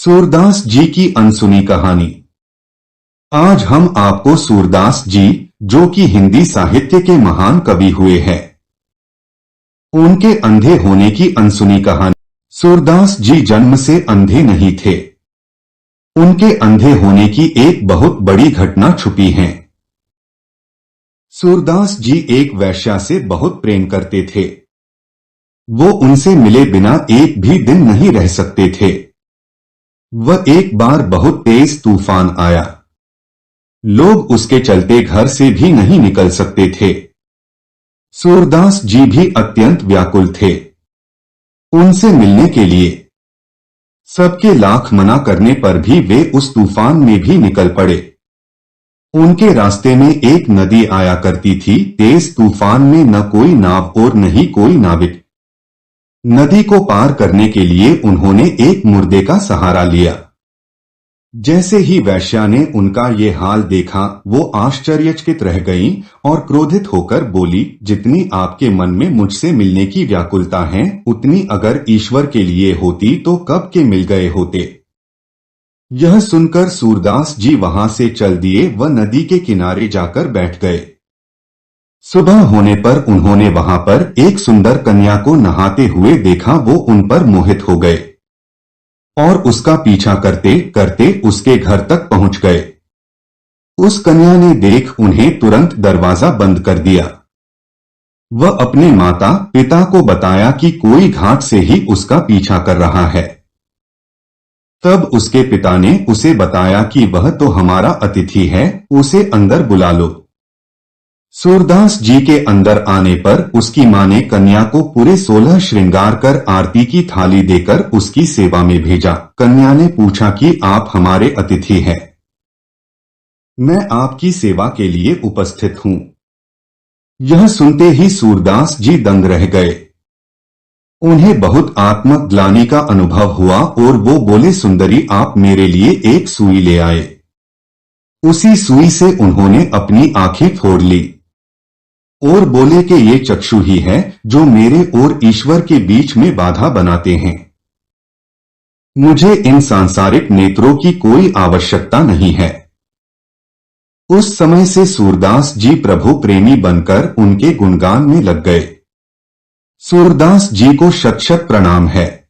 सूरदास जी की अनसुनी कहानी। आज हम आपको सूरदास जी, जो कि हिंदी साहित्य के महान कवि हुए हैं, उनके अंधे होने की अनसुनी कहानी। सूरदास जी जन्म से अंधे नहीं थे। उनके अंधे होने की एक बहुत बड़ी घटना छुपी है। सूरदास जी एक वेश्या से बहुत प्रेम करते थे। वो उनसे मिले बिना एक भी दिन नहीं रह सकते थे। वह एक बार बहुत तेज तूफान आया। लोग उसके चलते घर से भी नहीं निकल सकते थे। सूरदास जी भी अत्यंत व्याकुल थे उनसे मिलने के लिए। सबके लाख मना करने पर भी वे उस तूफान में भी निकल पड़े। उनके रास्ते में एक नदी आया करती थी। तेज तूफान में न कोई नाव और न ही कोई नाविक। नदी को पार करने के लिए उन्होंने एक मुर्दे का सहारा लिया। जैसे ही वेश्या ने उनका ये हाल देखा, वो आश्चर्यचकित रह गईं और क्रोधित होकर बोली, जितनी आपके मन में मुझसे मिलने की व्याकुलता है, उतनी अगर ईश्वर के लिए होती तो कब के मिल गए होते। यह सुनकर सूरदास जी वहां से चल दिए व नदी के किनारे जाकर बैठ गए। सुबह होने पर उन्होंने वहां पर एक सुंदर कन्या को नहाते हुए देखा। वो उन पर मोहित हो गए और उसका पीछा करते करते उसके घर तक पहुंच गए। उस कन्या ने देख उन्हें तुरंत दरवाजा बंद कर दिया। वह अपने माता पिता को बताया कि कोई घाट से ही उसका पीछा कर रहा है। तब उसके पिता ने उसे बताया कि वह तो हमारा अतिथि है, उसे अंदर बुला लो। सूरदास जी के अंदर आने पर उसकी मां ने कन्या को पूरे 16 श्रृंगार कर आरती की थाली देकर उसकी सेवा में भेजा। कन्या ने पूछा कि आप हमारे अतिथि हैं, मैं आपकी सेवा के लिए उपस्थित हूं। यह सुनते ही सूरदास जी दंग रह गए। उन्हें बहुत आत्मग्लानि का अनुभव हुआ और वो बोले, सुंदरी आप मेरे लिए एक सुई ले आए। उसी सुई से उन्होंने अपनी आंखें फोड़ ली और बोले कि ये चक्षु ही है जो मेरे और ईश्वर के बीच में बाधा बनाते हैं। मुझे इन सांसारिक नेत्रों की कोई आवश्यकता नहीं है। उस समय से सूरदास जी प्रभु प्रेमी बनकर उनके गुणगान में लग गए। सूरदास जी को शत शत प्रणाम है।